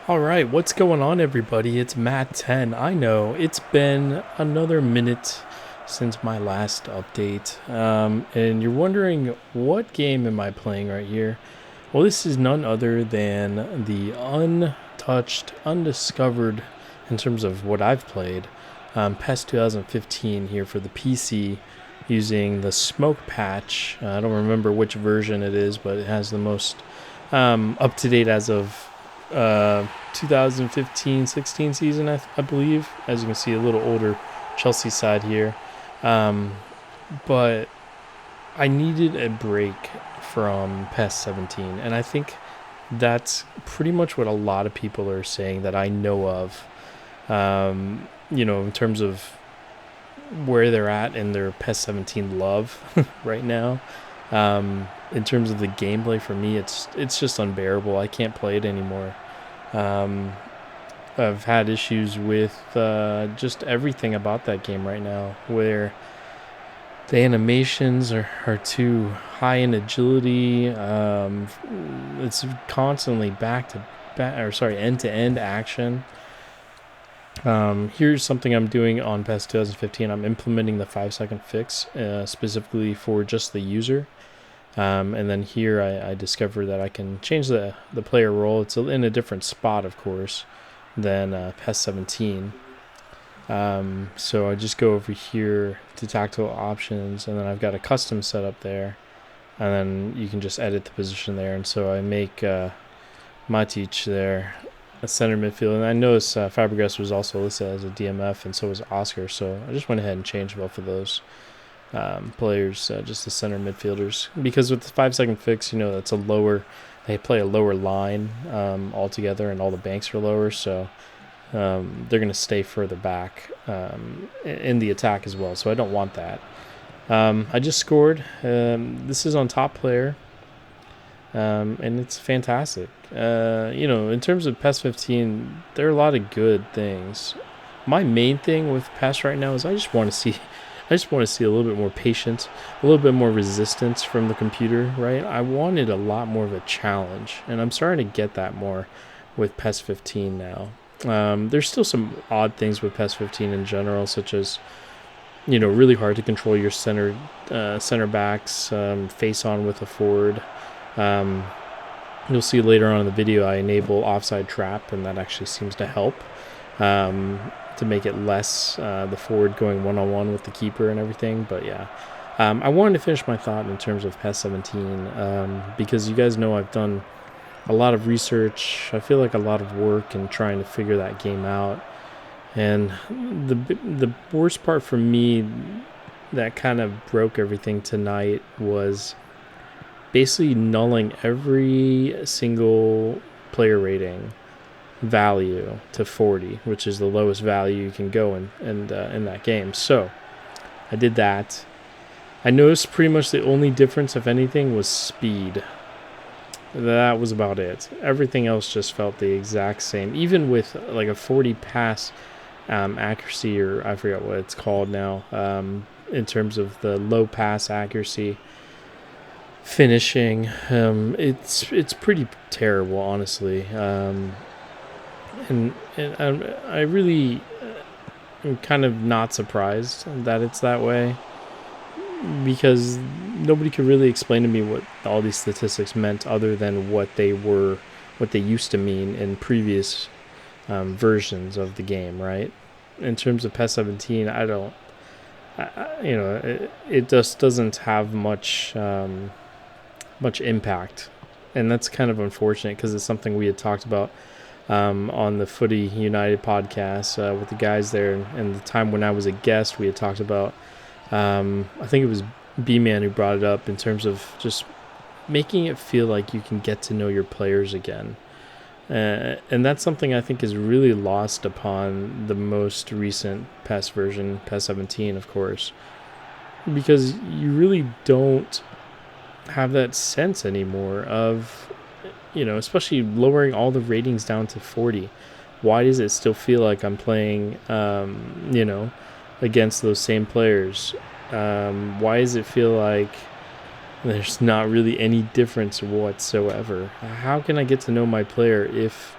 All right, what's going on, everybody? It's Matt 10. I know it's been another minute since my last update, and you're wondering what game am I playing right here? Well, this is none other than the untouched, undiscovered, in terms of what I've played, PES 2015 here for the PC using the smoke patch. I don't remember which version it is, but it has the most up to date as of 2015-16 season, I believe. As you can see, a little older Chelsea side here. But I needed a break from PES 17, and I think that's pretty much what a lot of people are saying that I know of. In terms of where they're at in their PES 17 love right now. In terms of the gameplay, for me, it's just unbearable. I can't play it anymore. I've had issues with just everything about that game right now, where the animations are too high in agility. It's constantly end to end action. Here's something I'm doing on PES 2015. I'm implementing the 5-second fix specifically for just the user. And then here I discover that I can change the player role. It's in a different spot, of course, than PES 17. So I just go over here to tactile options, and then I've got a custom setup there. And then you can just edit the position there. And so I make Matic there a center midfield. And I noticed Fabregas was also listed as a DMF, and so was Oscar. So I just went ahead and changed both of those players, just the center midfielders, because with the 5-second fix, that's they play a lower line altogether, and all the banks are lower, so they're going to stay further back in the attack as well, so I don't want that. I just scored. This is on top player, and it's fantastic. In terms of PES 15, there are a lot of good things. My main thing with PES right now is I just want to see a little bit more patience, a little bit more resistance from the computer, right? I wanted a lot more of a challenge, and I'm starting to get that more with PES 15 now. There's still some odd things with PES 15 in general, such as, really hard to control your center backs, face on with a forward. You'll see later on in the video I enable offside trap, and that actually seems to help. To make it less the forward going one-on-one with the keeper and everything. But yeah, I wanted to finish my thought in terms of PES 17 because you guys know I've done a lot of research. I feel like a lot of work in trying to figure that game out. And the worst part for me that kind of broke everything tonight was basically nulling every single player rating value to 40, which is the lowest value you can go in that game. So I did that. I noticed pretty much the only difference, if anything, was speed. That was about it. Everything else just felt the exact same, even with like a 40 pass accuracy, or I forget what it's called now, in terms of the low pass accuracy finishing. It's pretty terrible, honestly. And I really am kind of not surprised that it's that way, because nobody could really explain to me what all these statistics meant other than what they used to mean in previous versions of the game, right? In terms of PES 17, it just doesn't have much impact, and that's kind of unfortunate because it's something we had talked about on the Footy United podcast with the guys there, and the time when I was a guest, we had talked about, I think it was B-Man who brought it up, in terms of just making it feel like you can get to know your players again. And that's something I think is really lost upon the most recent PES version, PES 17, of course, because you really don't have that sense anymore of, especially lowering all the ratings down to 40. Why does it still feel like I'm playing, against those same players? Why does it feel like there's not really any difference whatsoever? How can I get to know my player if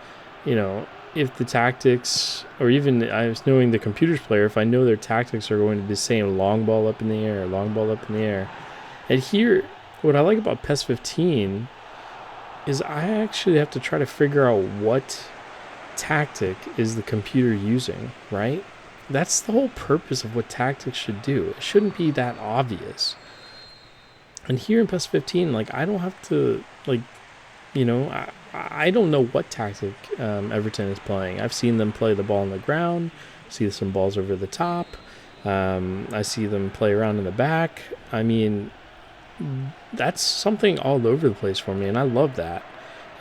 you know, if the tactics, or even I was knowing the computer's player, if I know their tactics are going to be saying long ball up in the air, long ball up in the air. And here, what I like about PES 15 is I actually have to try to figure out what tactic is the computer using, right? That's the whole purpose of what tactics should do. It shouldn't be that obvious. And here in PES 15, like, I don't have to, like, you know, I don't know what tactic Everton is playing. I've seen them play the ball on the ground, see some balls over the top. I see them play around in the back. I mean, that's something all over the place for me, and I love that.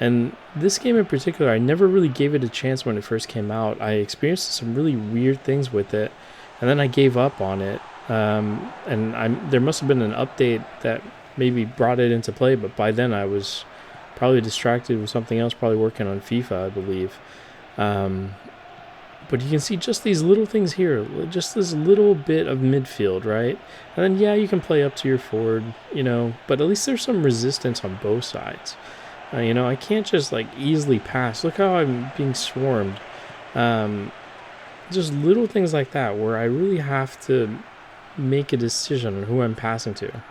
And this game in particular, I never really gave it a chance when it first came out. I experienced some really weird things with it, and then I gave up on it. There must have been an update that maybe brought it into play, but by then I was probably distracted with something else, probably working on FIFA, I believe. But you can see just these little things here, just this little bit of midfield, right? And then, yeah, you can play up to your forward, you know, but at least there's some resistance on both sides. You know, I can't just, like, easily pass. Look how I'm being swarmed. Just little things like that where I really have to make a decision on who I'm passing to.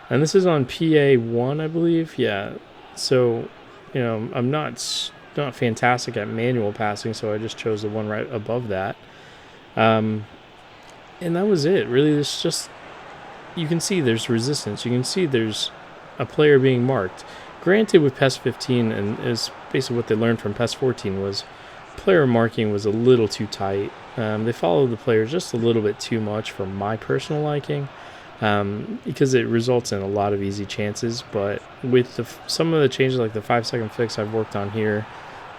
And this is on PA1, I believe. Yeah. So, you know, I'm not fantastic at manual passing, so I just chose the one right above that. And that was it. Really, it's just, you can see there's resistance. You can see there's a player being marked. Granted, with PES 15, and is basically what they learned from PES 14, was player marking was a little too tight. They followed the player just a little bit too much for my personal liking, because it results in a lot of easy chances. But with some of the changes, like the 5-second fix I've worked on here,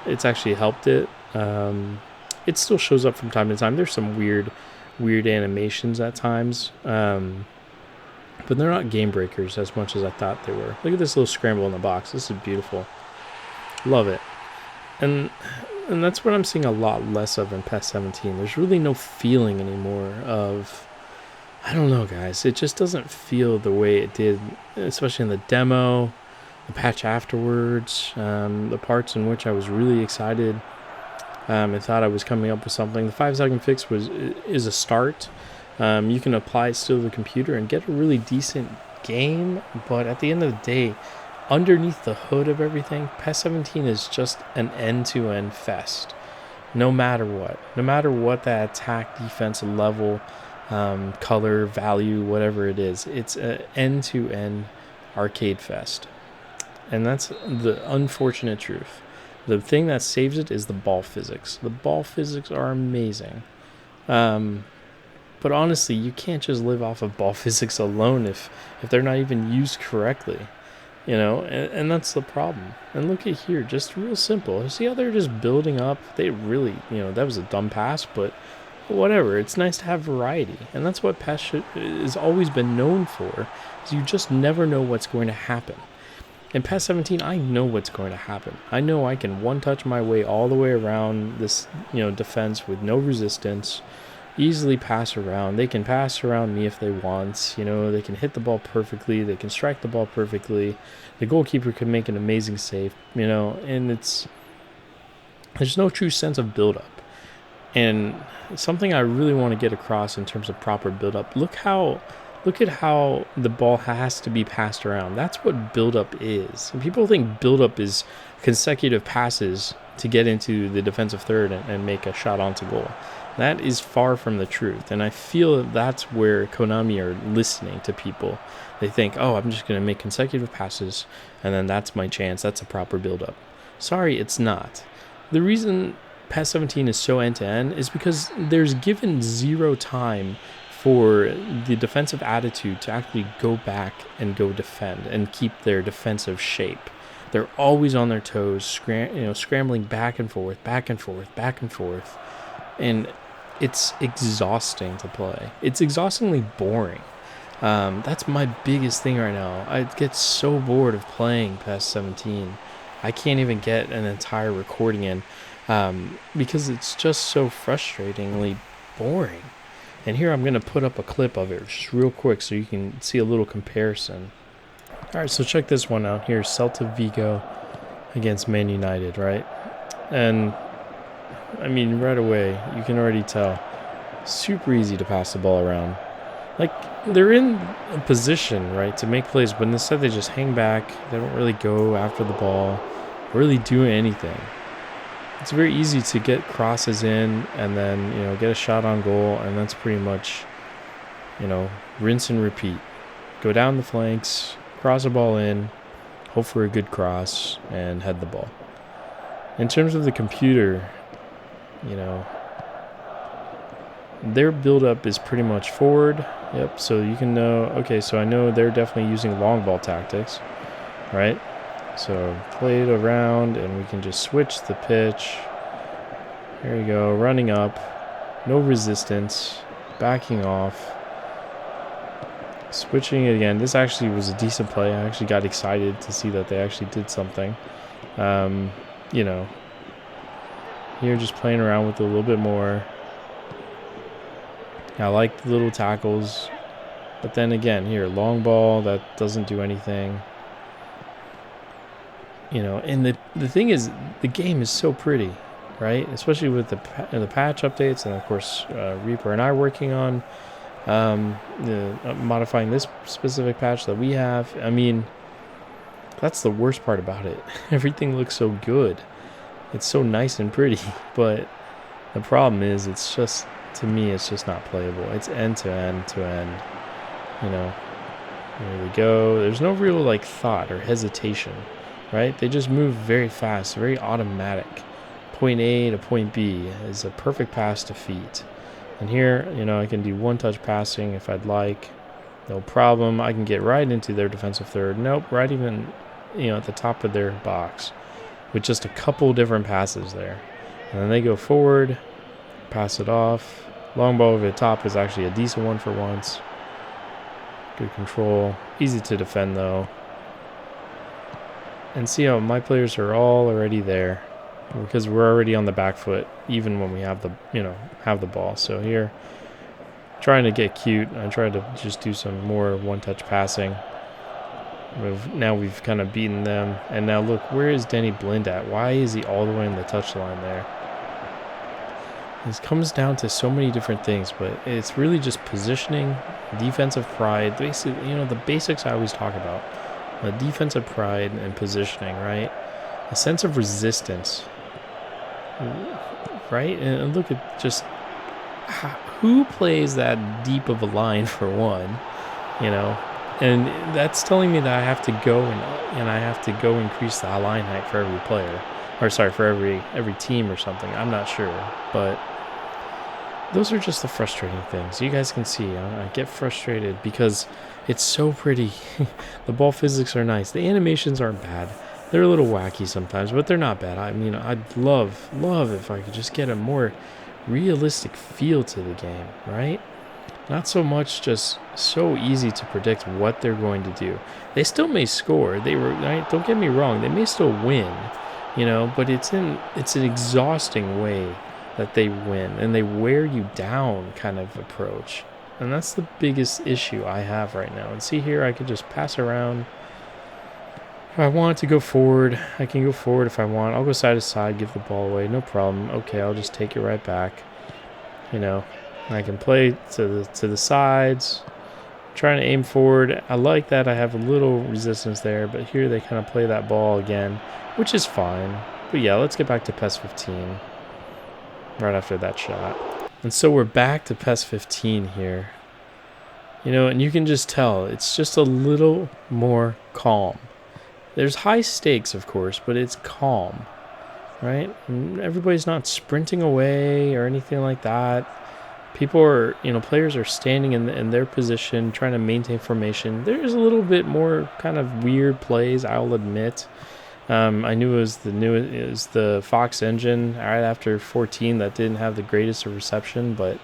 it's actually helped it. It still shows up from time to time. There's some weird animations at times, but they're not game breakers as much as I thought they were. Look at this little scramble in the box. This is beautiful. Love it. And that's what I'm seeing a lot less of in PES 17. There's really no feeling anymore of, I don't know, guys. It just doesn't feel the way it did, especially in the demo, the patch afterwards, the parts in which I was really excited and thought I was coming up with something. The 5-second fix is a start. You can apply it still to the computer and get a really decent game, but at the end of the day, underneath the hood of everything, PES 17 is just an end-to-end fest. No matter what that attack, defense level, color, value, whatever it is, it's an end-to-end arcade fest. And that's the unfortunate truth. The thing that saves it is the ball physics. The ball physics are amazing. But honestly, you can't just live off of ball physics alone if they're not even used correctly. You know, and that's the problem. And look at here, just real simple. See how they're just building up? They really, you know, that was a dumb pass, but whatever. It's nice to have variety. And that's what PES has always been known for, is you just never know what's going to happen. In PES 17, I know what's going to happen. I know I can one-touch my way all the way around this, you know, defense with no resistance, easily pass around. They can pass around me if they want. You know, they can hit the ball perfectly. They can strike the ball perfectly. The goalkeeper can make an amazing save, you know, and there's no true sense of build-up. And something I really want to get across in terms of proper build-up, look at how the ball has to be passed around. That's what build-up is. And people think build-up is consecutive passes to get into the defensive third and make a shot onto goal. That is far from the truth, and I feel that's where Konami are listening to people. They think, oh, I'm just going to make consecutive passes, and then that's my chance. That's a proper build-up. Sorry, it's not. The reason PES 17 is so end-to-end is because there's given zero time for the defensive attitude to actually go back and go defend and keep their defensive shape. They're always on their toes, scrambling back and forth, and it's exhausting to play. It's exhaustingly boring. That's my biggest thing right now. I get so bored of playing PES 17. I can't even get an entire recording in because it's just so frustratingly boring. And here I'm going to put up a clip of it just real quick so you can see a little comparison. All right, so check this one out here. Celta Vigo against Man United, right? And I mean, right away, you can already tell. Super easy to pass the ball around. Like, they're in a position, right, to make plays, but instead they just hang back. They don't really go after the ball, really do anything. It's very easy to get crosses in and then, get a shot on goal, and that's pretty much, rinse and repeat. Go down the flanks, cross a ball in, hope for a good cross, and head the ball. In terms of the computer, their build-up is pretty much forward. Yep, so you can know, okay, so I know they're definitely using long ball tactics, right? So play it around, and we can just switch the pitch. There you go, running up, no resistance, backing off, switching it again. This actually was a decent play. I actually got excited to see that they actually did something. Here just playing around with it a little bit more. I like the little tackles, but then again, here, long ball, that doesn't do anything. And the thing is, the game is so pretty, right? Especially with the patch updates, and of course, Reaper and I are working on modifying this specific patch that we have. I mean, that's the worst part about it. Everything looks so good. It's so nice and pretty, but the problem is it's just, to me, it's just not playable. It's end to end to end. There we go. There's no real thought or hesitation, right? They just move very fast, very automatic. Point A to point B is a perfect pass to feet. And here, I can do one-touch passing if I'd like. No problem. I can get right into their defensive third. Nope, right even, at the top of their box with just a couple different passes there. And then they go forward, pass it off. Long ball over the top is actually a decent one for once. Good control. Easy to defend, though. And see how my players are all already there, because we're already on the back foot, even when we have the ball. So here, trying to get cute. I tried to just do some more one-touch passing. Now we've kind of beaten them. And now look, where is Denny Blind at? Why is he all the way in the touchline there? This comes down to so many different things, but it's really just positioning, defensive pride, basically, the basics I always talk about. The defensive pride and positioning, right? A sense of resistance, right? And look at just who plays that deep of a line for one, and that's telling me that I have to go and I have to go increase the line height for every player, or sorry, for every team or something. I'm not sure, but those are just the frustrating things. You guys can see I get frustrated because it's so pretty. The ball physics are nice. The animations aren't bad. They're a little wacky sometimes, but they're not bad. I mean, I'd love if I could just get a more realistic feel to the game, right? Not so much just so easy to predict what they're going to do. They still may score. Right? Don't get me wrong. They may still win, but it's an exhausting way that they win, and they wear you down kind of approach. And that's the biggest issue I have right now. And see here, I can just pass around. If I want to go forward, I can go forward if I want. I'll go side to side, give the ball away, no problem. Okay, I'll just take it right back. I can play to the sides, trying to aim forward. I like that I have a little resistance there, but here they kind of play that ball again, which is fine. But yeah, let's get back to PES 15 right after that shot. And so we're back to PES 15 here. And you can just tell it's just a little more calm. There's high stakes, of course, but it's calm, right? And everybody's not sprinting away or anything like that. People are, players are standing in their position, trying to maintain formation. There's a little bit more kind of weird plays, I'll admit. I knew it was the Fox engine right after 14 that didn't have the greatest of reception, but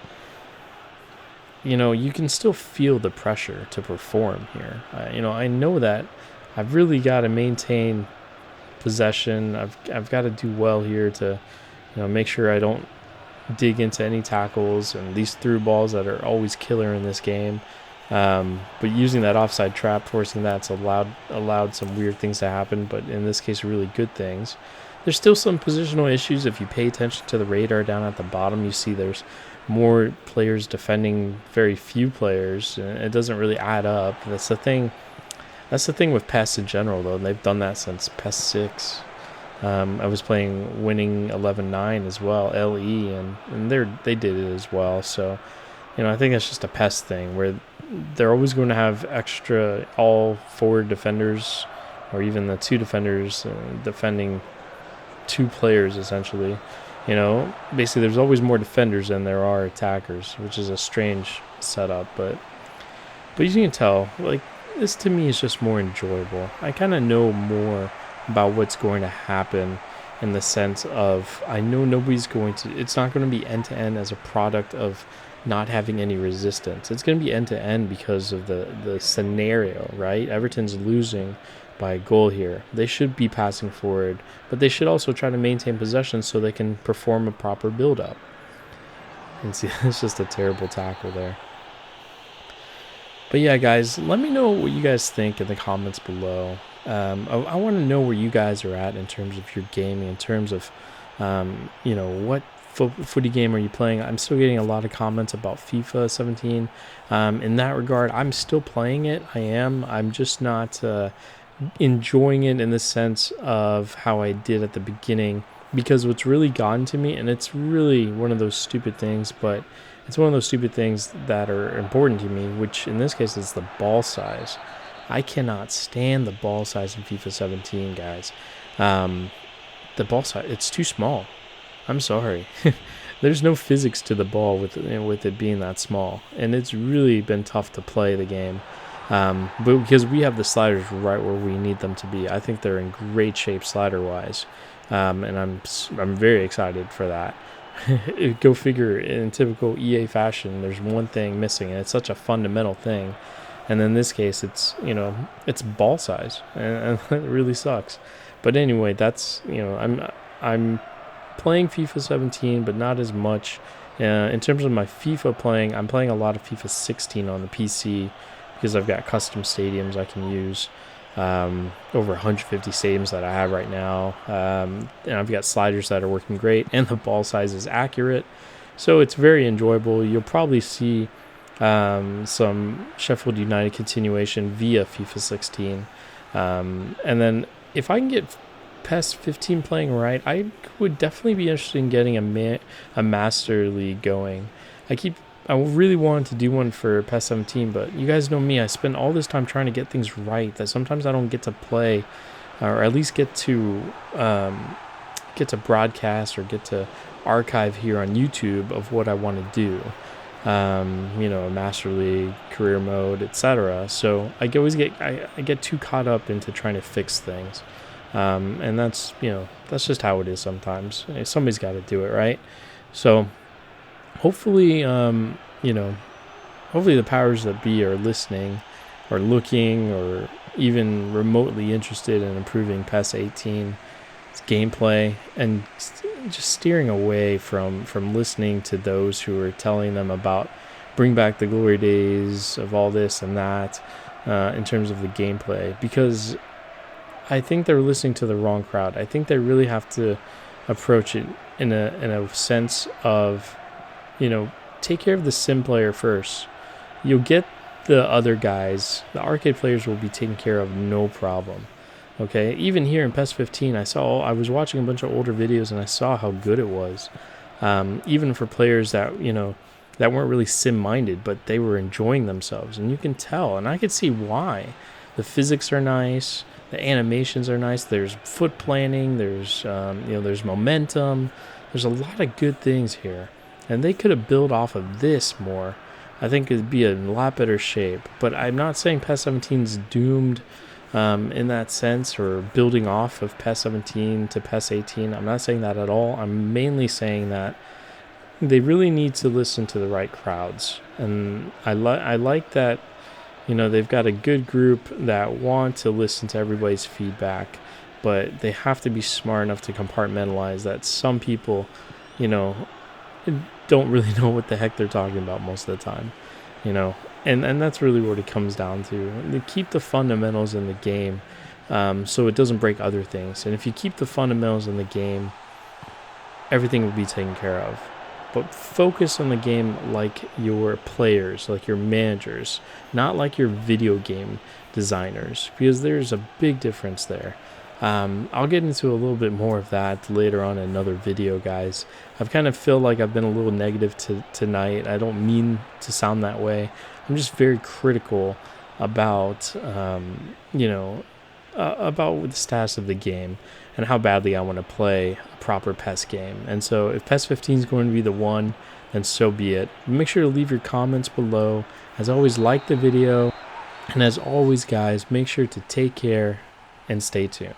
you can still feel the pressure to perform here. I know that I've really got to maintain possession. I've got to do well here to make sure I don't dig into any tackles and these through balls that are always killer in this game. But using that offside trap, forcing that's allowed some weird things to happen, but in this case, really good things. There's still some positional issues. If you pay attention to the radar down at the bottom, you see there's more players defending very few players, and it doesn't really add up. That's the thing. That's the thing with PES in general, though. And they've done that since PES 6. I was playing Winning 11-9 as well, LE, and they did it as well. So, I think that's just a PES thing where they're always going to have extra all forward defenders, or even the two defenders defending two players essentially. Basically there's always more defenders than there are attackers, which is a strange setup, but you can tell, like, this to me is just more enjoyable. I kind of know more about what's going to happen, in the sense of I know it's not going to be end-to-end as a product of not having any resistance. It's going to be end-to-end because of the scenario, right? Everton's losing by a goal here. They should be passing forward, but they should also try to maintain possession so they can perform a proper build-up. And see, it's just a terrible tackle there. But yeah, guys, let me know what you guys think in the comments below. I want to know where you guys are at in terms of your gaming, in terms of, what footy game are you playing? I'm still getting a lot of comments about FIFA 17. In that regard, I'm still playing it. I'm just not enjoying it in the sense of how I did at the beginning, because what's really gotten to me, and it's really one of those stupid things, but it's one of those stupid things that are important to me, which in this case is the ball size. I cannot stand the ball size in FIFA 17, guys. The ball size, it's too small. I'm sorry. There's no physics to the ball with it being that small, and it's really been tough to play the game. But because we have the sliders right where we need them to be, I think they're in great shape slider-wise, and I'm very excited for that. Go figure, in typical EA fashion, there's one thing missing, and it's such a fundamental thing. And in this case, it's ball size, and it really sucks. But anyway, that's I'm playing FIFA 17, but not as much. In terms of my FIFA playing, I'm playing a lot of FIFA 16 on the PC because I've got custom stadiums I can use. Over 150 stadiums that I have right now, and I've got sliders that are working great, and the ball size is accurate, so it's very enjoyable. You'll probably see some Sheffield United continuation via FIFA 16, and then if I can get PES 15 playing right, I would definitely be interested in getting a Master League going. I really wanted to do one for PES 17, but you guys know me. I spend all this time trying to get things right that sometimes I don't get to play, or at least get to broadcast or get to archive here on YouTube of what I want to do. A Master League, career mode, etc. So I get too caught up into trying to fix things, and that's just how it is sometimes. Somebody's got to do it, right? So hopefully, hopefully the powers that be are listening, or looking, or even remotely interested in improving PES 18's gameplay, and just steering away from listening to those who are telling them about bring back the glory days of all this and that, in terms of the gameplay, because I think they're listening to the wrong crowd. I think they really have to approach it in a sense of, take care of the sim player first. You'll get the other guys, the arcade players will be taken care of no problem. Okay, even here in PES 15, I was watching a bunch of older videos and I saw how good it was. Even for players that weren't really sim-minded, but they were enjoying themselves, and you can tell, and I could see why. The physics are nice, the animations are nice. There's foot planning, there's momentum. There's a lot of good things here, and they could have built off of this more. I think it'd be in a lot better shape. But I'm not saying PES 17's doomed in that sense, or building off of PES 17 to PES 18. I'm not saying that at all. I'm mainly saying that they really need to listen to the right crowds. And I like that, they've got a good group that want to listen to everybody's feedback, but they have to be smart enough to compartmentalize that some people, don't really know what the heck they're talking about most of the time, and that's really what it comes down to. They keep the fundamentals in the game, so it doesn't break other things. And if you keep the fundamentals in the game, everything will be taken care of. But focus on the game like your players, like your managers, not like your video game designers, because there's a big difference there. I'll get into a little bit more of that later on in another video, guys. I've kind of feel like I've been a little negative tonight. I don't mean to sound that way. I'm just very critical about, about the status of the game and how badly I want to play a proper PES game. And so if PES 15 is going to be the one, then so be it. Make sure to leave your comments below. As always, like the video. And as always, guys, make sure to take care and stay tuned.